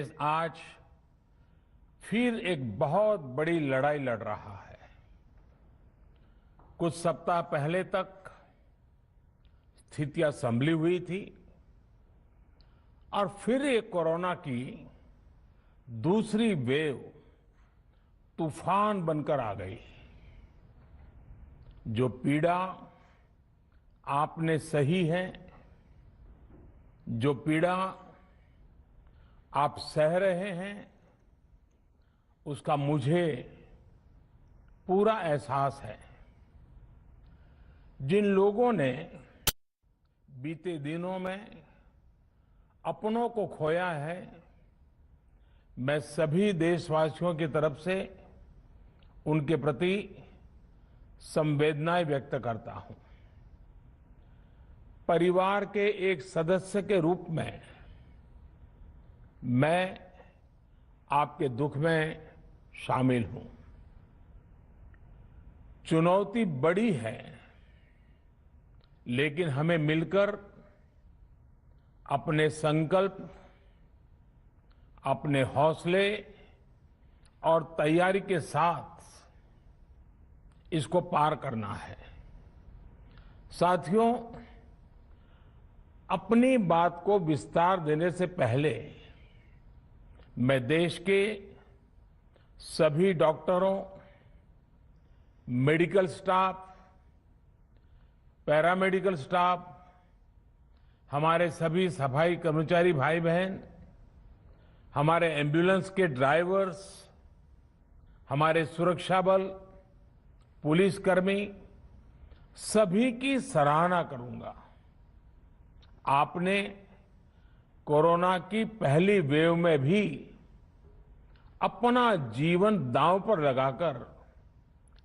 देश आज फिर एक बहुत बड़ी लड़ाई लड़ रहा है। कुछ सप्ताह पहले तक स्थितियां संभली हुई थी और फिर एक कोरोना की दूसरी वेव तूफान बनकर आ गई। जो पीड़ा आपने सही है, जो पीड़ा आप सह रहे हैं, उसका मुझे पूरा एहसास है। जिन लोगों ने बीते दिनों में अपनों को खोया है, मैं सभी देशवासियों की तरफ से उनके प्रति संवेदनाएं व्यक्त करता हूं। परिवार के एक सदस्य के रूप में मैं आपके दुख में शामिल हूं। चुनौती बड़ी है, लेकिन हमें मिलकर अपने संकल्प, अपने हौसले और तैयारी के साथ इसको पार करना है। साथियों, अपनी बात को विस्तार देने से पहले मैं देश के सभी डॉक्टरों, मेडिकल स्टाफ, पैरामेडिकल स्टाफ, हमारे सभी सफाई कर्मचारी भाई बहन, हमारे एम्बुलेंस के ड्राइवर्स, हमारे सुरक्षा बल, पुलिसकर्मी, सभी की सराहना करूंगा। आपने कोरोना की पहली वेव में भी अपना जीवन दांव पर लगाकर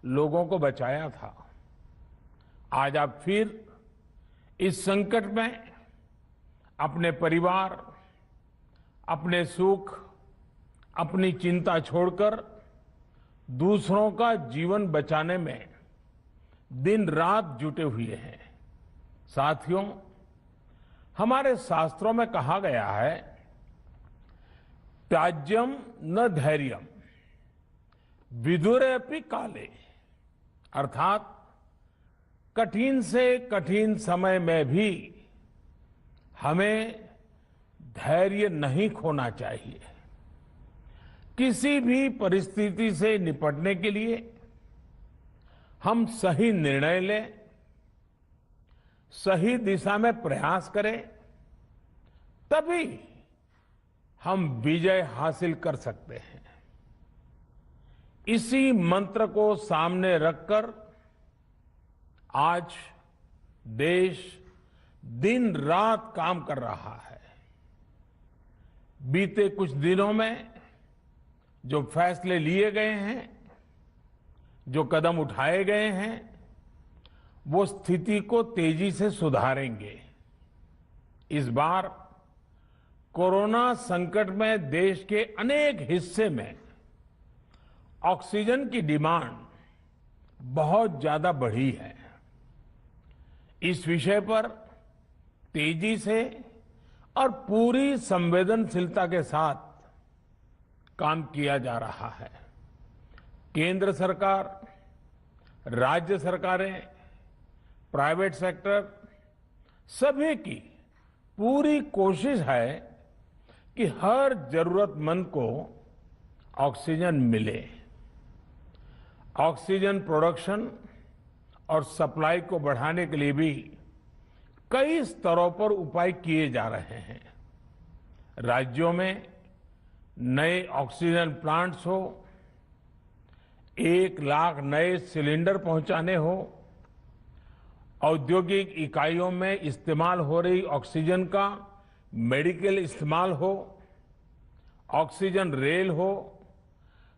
लोगों को बचाया था। आज आप फिर इस संकट में अपने परिवार, अपने सुख, अपनी चिंता छोड़कर दूसरों का जीवन बचाने में दिन रात जुटे हुए हैं। साथियों, हमारे शास्त्रों में कहा गया है, त्याज्यम न धैर्यम विदुरेऽपि काले, अर्थात कठिन से कठिन समय में भी हमें धैर्य नहीं खोना चाहिए। किसी भी परिस्थिति से निपटने के लिए हम सही निर्णय लें, सही दिशा में प्रयास करें, तभी हम विजय हासिल कर सकते हैं। इसी मंत्र को सामने रखकर आज देश दिन रात काम कर रहा है। बीते कुछ दिनों में जो फैसले लिए गए हैं, जो कदम उठाए गए हैं, वो स्थिति को तेजी से सुधारेंगे। इस बार कोरोना संकट में देश के अनेक हिस्से में ऑक्सीजन की डिमांड बहुत ज्यादा बढ़ी है। इस विषय पर तेजी से और पूरी संवेदनशीलता के साथ काम किया जा रहा है। केंद्र सरकार, राज्य सरकारें, प्राइवेट सेक्टर, सभी की पूरी कोशिश है कि हर जरूरतमंद को ऑक्सीजन मिले। ऑक्सीजन प्रोडक्शन और सप्लाई को बढ़ाने के लिए भी कई स्तरों पर उपाय किए जा रहे हैं। राज्यों में नए ऑक्सीजन प्लांट्स हो, 1 लाख नए सिलेंडर पहुंचाने हो, औद्योगिक इकाइयों में इस्तेमाल हो रही ऑक्सीजन का मेडिकल इस्तेमाल हो, ऑक्सीजन रेल हो,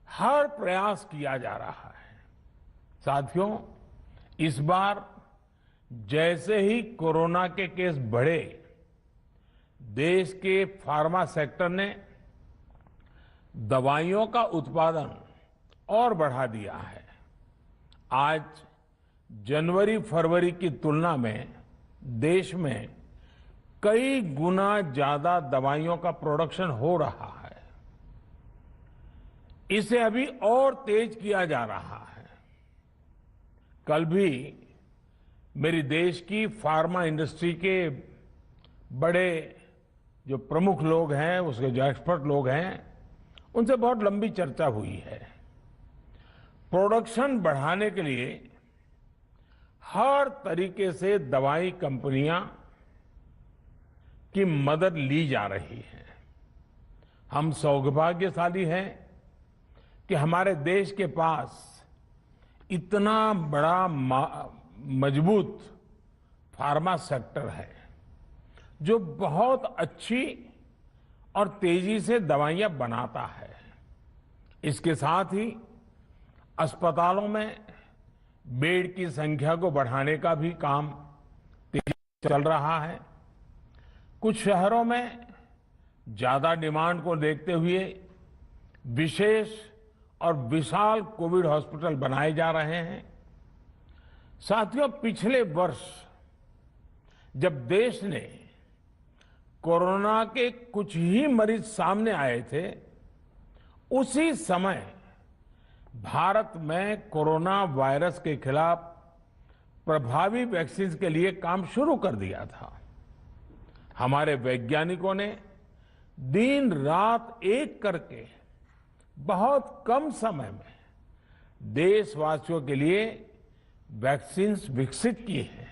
हर प्रयास किया जा रहा है। साथियों, इस बार जैसे ही कोरोना के केस बढ़े, देश के फार्मा सेक्टर ने दवाइयों का उत्पादन और बढ़ा दिया है। आज जनवरी फरवरी की तुलना में देश में कई गुना ज्यादा दवाइयों का प्रोडक्शन हो रहा है। इसे अभी और तेज किया जा रहा है। कल भी मेरी देश की फार्मा इंडस्ट्री के बड़े जो प्रमुख लोग हैं, उसके जो एक्सपर्ट लोग हैं, उनसे बहुत लंबी चर्चा हुई है। प्रोडक्शन बढ़ाने के लिए हर तरीके से दवाई कंपनियां की मदद ली जा रही है। हम सौभाग्यशाली हैं कि हमारे देश के पास इतना बड़ा मजबूत फार्मा सेक्टर है जो बहुत अच्छी और तेजी से दवाइयां बनाता है। इसके साथ ही अस्पतालों में बेड की संख्या को बढ़ाने का भी काम तेजी से चल रहा है। कुछ शहरों में ज्यादा डिमांड को देखते हुए विशेष और विशाल कोविड हॉस्पिटल बनाए जा रहे हैं। साथियों, पिछले वर्ष जब देश ने कोरोना के कुछ ही मरीज सामने आए थे, उसी समय भारत में कोरोना वायरस के खिलाफ प्रभावी वैक्सीन के लिए काम शुरू कर दिया था। हमारे वैज्ञानिकों ने दिन रात एक करके बहुत कम समय में देशवासियों के लिए वैक्सीन विकसित की है।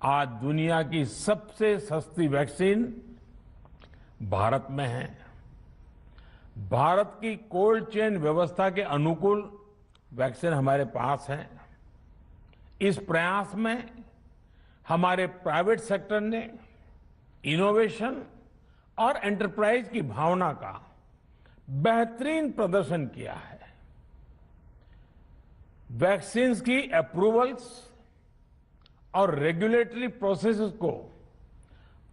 आज दुनिया की सबसे सस्ती वैक्सीन भारत में है। भारत की कोल्ड चेन व्यवस्था के अनुकूल वैक्सीन हमारे पास है। इस प्रयास में हमारे प्राइवेट सेक्टर ने इनोवेशन और एंटरप्राइज की भावना का बेहतरीन प्रदर्शन किया है। वैक्सीन की अप्रूवल्स और रेगुलेटरी प्रोसेसेस को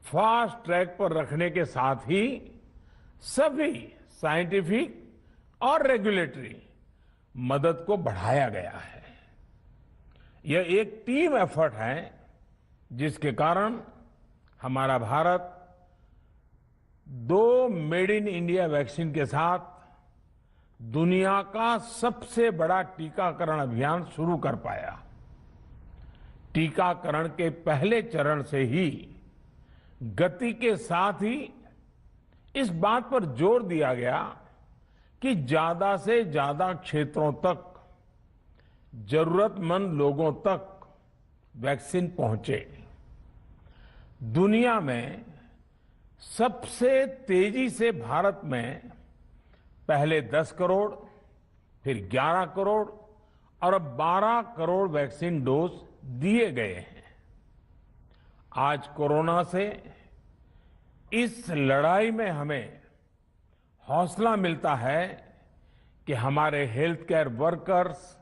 फास्ट ट्रैक पर रखने के साथ ही सभी साइंटिफिक और रेगुलेटरी मदद को बढ़ाया गया है। यह एक टीम एफर्ट है जिसके कारण हमारा Bharat 2 made in India vaccine के साथ दुनिया का सबसे बड़ा टीकाकरण अभियान शुरू कर पाया। टीकाकरण के पहले चरण से ही गति के साथ ही इस बात पर जोर दिया गया कि ज्यादा से ज्यादा क्षेत्रों तक, जरूरतमंद लोगों तक वैक्सीन पहुंचे। दुनिया में सबसे तेजी से भारत में पहले 10 करोड़, फिर 11 करोड़ और अब 12 करोड़ वैक्सीन डोज दिए गए हैं। आज कोरोना से इस लड़ाई में हमें हौसला मिलता है कि हमारे health care workers,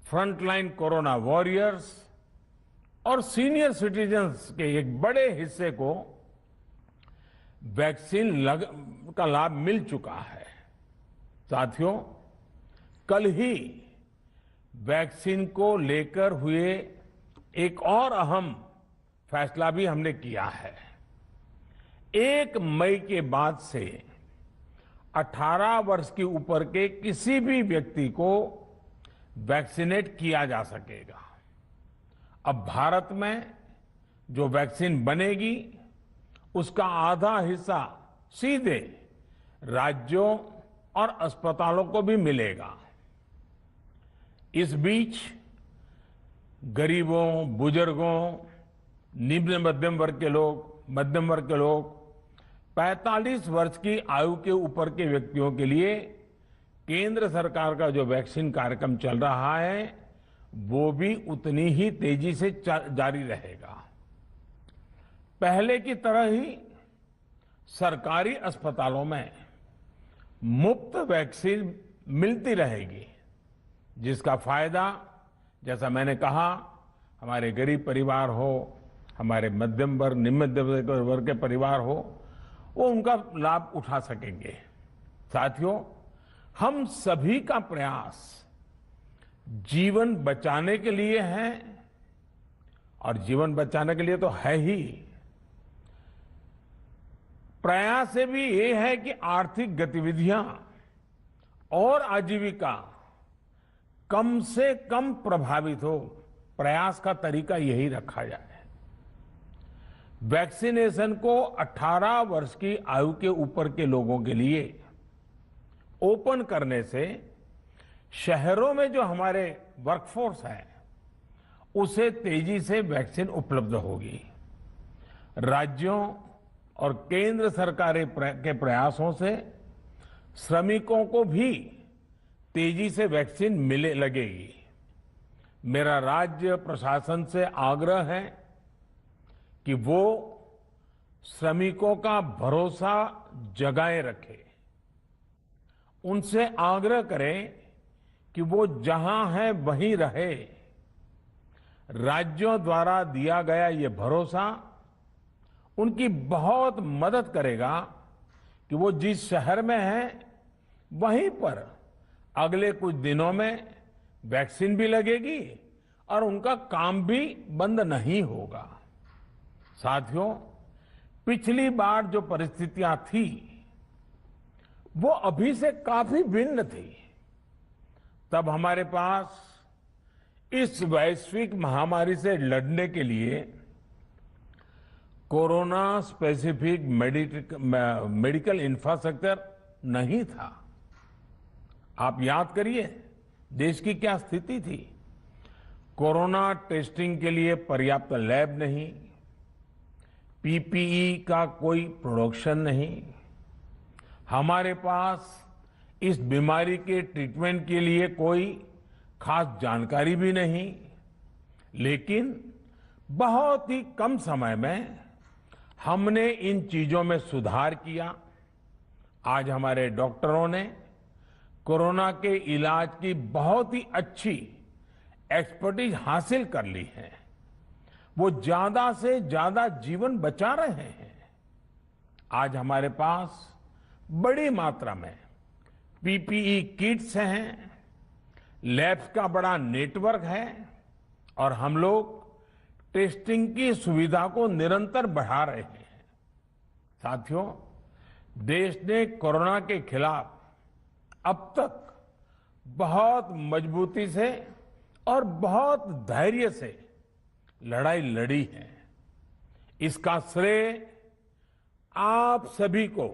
frontline corona warriors और सीनियर सिटीजन्स के एक बड़े हिस्से को वैक्सीन का लाभ मिल चुका है। साथियों, कल ही वैक्सीन को लेकर हुए एक और अहम फैसला भी हमने किया है। 1 मई के बाद से 18 वर्ष के ऊपर के किसी भी व्यक्ति को वैक्सीनेट किया जा सकेगा। अब भारत में जो वैक्सीन बनेगी उसका आधा हिस्सा सीधे राज्यों और अस्पतालों को भी मिलेगा। इस बीच गरीबों, बुजुर्गों, निम्न मध्यम वर्ग के लोग 45 वर्ष की आयु के ऊपर के व्यक्तियों के लिए केंद्र सरकार का जो वैक्सीन कार्यक्रम चल रहा है वो भी उतनी ही तेजी से जारी रहेगा। पहले की तरह ही सरकारी अस्पतालों में मुफ्त वैक्सीन मिलती रहेगी, जिसका फायदा, जैसा मैंने कहा, हमारे गरीब परिवार हो, हमारे मध्यम वर्ग, निम्न मध्यम वर्ग के परिवार हो, वो उनका लाभ उठा सकेंगे। साथियों, हम सभी का प्रयास जीवन बचाने के लिए है और जीवन बचाने के लिए तो है ही, प्रयास से भी ये है कि आर्थिक गतिविधियां और आजीविका कम से कम प्रभावित हो, प्रयास का तरीका यही रखा जाए। वैक्सीनेशन को 18 वर्ष की आयु के ऊपर के लोगों के लिए ओपन करने से शहरों में जो हमारे वर्कफोर्स है उसे तेजी से वैक्सीन उपलब्ध होगी। राज्यों और केंद्र सरकार के प्रयासों से श्रमिकों को भी तेजी से वैक्सीन मिले लगेगी। मेरा राज्य प्रशासन से आग्रह है कि वो श्रमिकों का भरोसा जगाए रखे। उनसे आग्रह करें कि वो जहां है वहीं रहे। राज्यों द्वारा दिया गया ये भरोसा उनकी बहुत मदद करेगा कि वो जिस शहर में हैं वहीं पर अगले कुछ दिनों में वैक्सीन भी लगेगी और उनका काम भी बंद नहीं होगा। साथियों, पिछली बार जो परिस्थितियां थी वो अभी से काफी भिन्न थी। तब हमारे पास इस वैश्विक महामारी से लड़ने के लिए कोरोना स्पेसिफिक मेडिकल इंफ्रास्ट्रक्चर नहीं था। आप याद करिए देश की क्या स्थिति थी। कोरोना टेस्टिंग के लिए पर्याप्त लैब नहीं, पीपीई का कोई प्रोडक्शन नहीं, हमारे पास इस बीमारी के ट्रीटमेंट के लिए कोई खास जानकारी भी नहीं। लेकिन बहुत ही कम समय में हमने इन चीजों में सुधार किया। आज हमारे डॉक्टरों ने कोरोना के इलाज की बहुत ही अच्छी एक्सपर्टीज हासिल कर ली है। वो ज्यादा से ज्यादा जीवन बचा रहे हैं। आज हमारे पास बड़ी मात्रा में पीपीई किट्स हैं, लैब्स का बड़ा नेटवर्क है और हम लोग टेस्टिंग की सुविधा को निरंतर बढ़ा रहे हैं। साथियों, देश ने कोरोना के खिलाफ अब तक बहुत मजबूती से और बहुत धैर्य से लड़ाई लड़ी है। इसका श्रेय आप सभी को,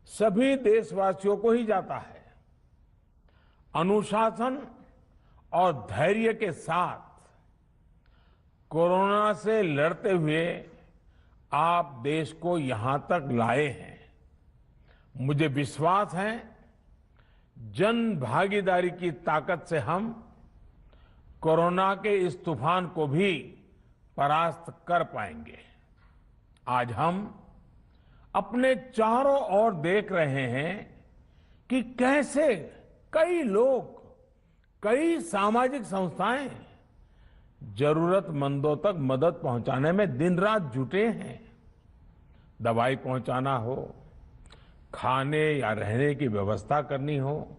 सभी देशवासियों को ही जाता है। अनुशासन और धैर्य के साथ कोरोना से लड़ते हुए आप देश को यहां तक लाए हैं। मुझे विश्वास है जन भागीदारी की ताकत से हम कोरोना के इस तूफान को भी परास्त कर पाएंगे। आज हम अपने चारों ओर देख रहे हैं कि कैसे कई लोग, कई सामाजिक संस्थाएं जरूरतमंदों तक मदद पहुंचाने में दिन रात जुटे हैं। दवाई पहुंचाना हो, खाने या रहने की व्यवस्था करनी हो,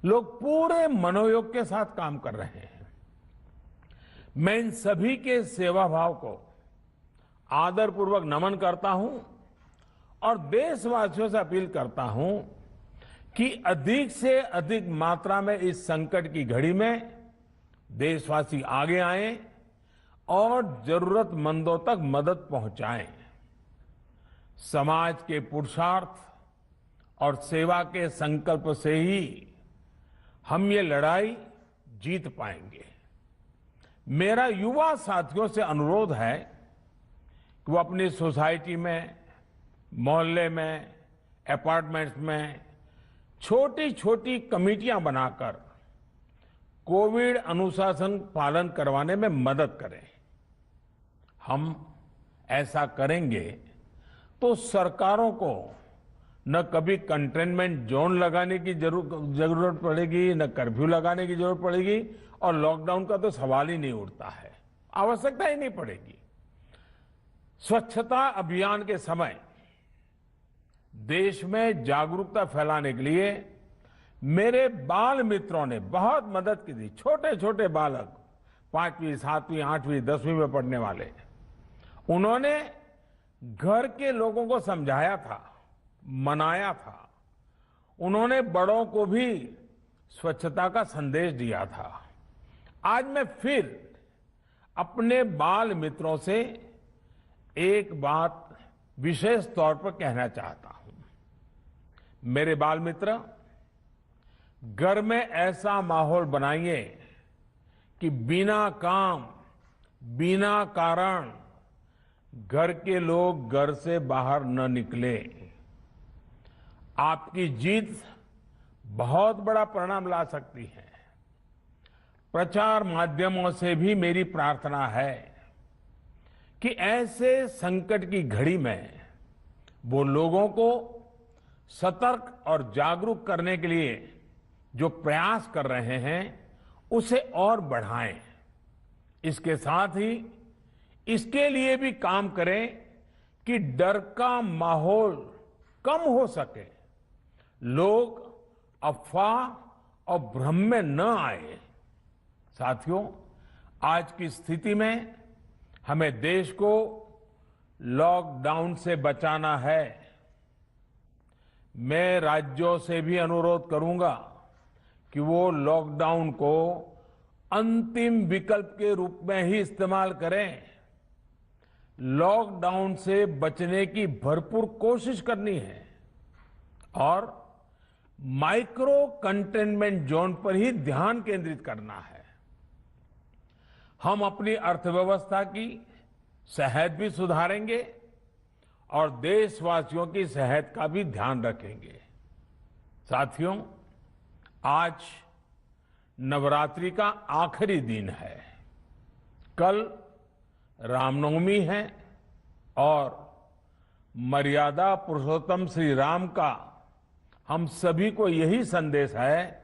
लोग पूरे मनोयोग के साथ काम कर रहे हैं। मैं इन सभी के सेवा भाव को आदरपूर्वक नमन करता हूं और देशवासियों से अपील करता हूं कि अधिक से अधिक मात्रा में इस संकट की घड़ी में देशवासी आगे आएं और जरूरतमंदों तक मदद पहुंचाएं। समाज के पुरुषार्थ और सेवा के संकल्प से ही हम ये लड़ाई जीत पाएंगे। मेरा युवा साथियों से अनुरोध है कि वो अपनी सोसाइटी में, मोहल्ले में, अपार्टमेंट्स में छोटी छोटी कमेटियां बनाकर कोविड अनुशासन पालन करवाने में मदद करें। हम ऐसा करेंगे तो सरकारों को न कभी कंटेनमेंट जोन लगाने की जरूरत पड़ेगी, न कर्फ्यू लगाने की जरूरत पड़ेगी और लॉकडाउन का तो सवाल ही नहीं उठता है, आवश्यकता ही नहीं पड़ेगी। स्वच्छता अभियान के समय देश में जागरूकता फैलाने के लिए मेरे बाल मित्रों ने बहुत मदद की थी। छोटे छोटे बालक, 5वीं, 7वीं, 8वीं, 10वीं में पढ़ने वाले, उन्होंने घर के लोगों को समझाया था, मनाया था। उन्होंने बड़ों को भी स्वच्छता का संदेश दिया था। आज मैं फिर अपने बाल मित्रों से एक बात विशेष तौर पर कहना चाहता हूं। मेरे बाल मित्र, घर में ऐसा माहौल बनाइए कि बिना काम, बिना कारण घर के लोग घर से बाहर न निकले। आपकी जीत बहुत बड़ा परिणाम ला सकती है। प्रचार माध्यमों से भी मेरी प्रार्थना है कि ऐसे संकट की घड़ी में वो लोगों को सतर्क और जागरूक करने के लिए जो प्रयास कर रहे हैं उसे और बढ़ाएं। इसके साथ ही इसके लिए भी काम करें कि डर का माहौल कम हो सके, लोग अफवाह और भ्रम में न आए। साथियों, आज की स्थिति में हमें देश को लॉकडाउन से बचाना है। मैं राज्यों से भी अनुरोध करूंगा कि वो लॉकडाउन को अंतिम विकल्प के रूप में ही इस्तेमाल करें। लॉकडाउन से बचने की भरपूर कोशिश करनी है और माइक्रो कंटेनमेंट जोन पर ही ध्यान केंद्रित करना है। हम अपनी अर्थव्यवस्था की सेहत भी सुधारेंगे और देशवासियों की सेहत का भी ध्यान रखेंगे। साथियों, आज नवरात्रि का आखिरी दिन है। कल रामनवमी है और मर्यादा पुरुषोत्तम श्री राम का हम सभी को यही संदेश है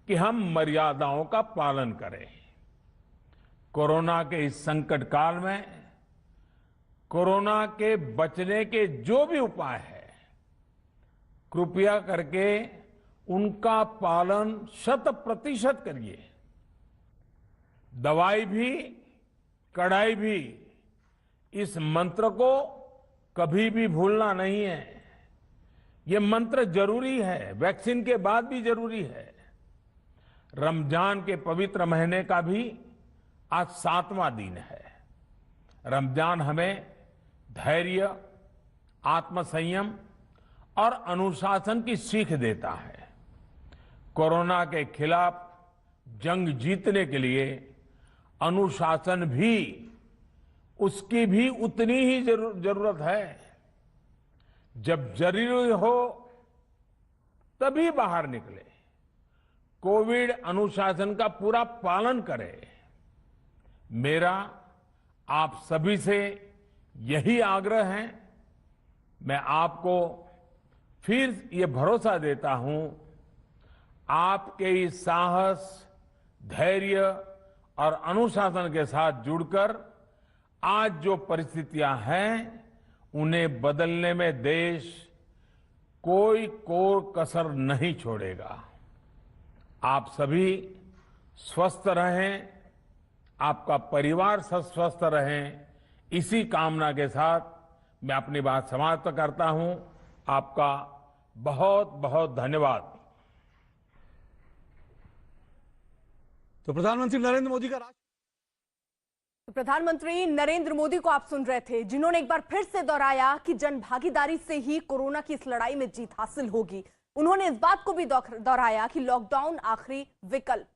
कि हम मर्यादाओं का पालन करें। कोरोना के इस संकट काल में कोरोना के बचने के जो भी उपाय है, कृपया करके उनका पालन 100% करिए। दवाई भी, कड़ाई भी, इस मंत्र को कभी भी भूलना नहीं है। ये मंत्र जरूरी है, वैक्सीन के बाद भी जरूरी है। रमजान के पवित्र महीने का भी आज 7वां दिन है। रमजान हमें धैर्य, आत्मसंयम और अनुशासन की सीख देता है। कोरोना के खिलाफ जंग जीतने के लिए अनुशासन भी, उसकी भी उतनी ही जरूरत है। जब जरूरी हो तभी बाहर निकले। कोविड अनुशासन का पूरा पालन करें। मेरा आप सभी से यही आग्रह है। मैं आपको फिर ये भरोसा देता हूं, आपके इस साहस, धैर्य और अनुशासन के साथ जुड़कर आज जो परिस्थितियां हैं उन्हें बदलने में देश कोई कसर नहीं छोड़ेगा। आप सभी स्वस्थ रहें, आपका परिवार स्वस्थ रहे, इसी कामना के साथ मैं अपनी बात समाप्त करता हूं। आपका बहुत बहुत धन्यवाद। तो प्रधानमंत्री नरेंद्र मोदी को आप सुन रहे थे, जिन्होंने एक बार फिर से दोहराया कि जन भागीदारी से ही कोरोना की इस लड़ाई में जीत हासिल होगी। उन्होंने इस बात को भी दोहराया कि लॉकडाउन आखिरी विकल्प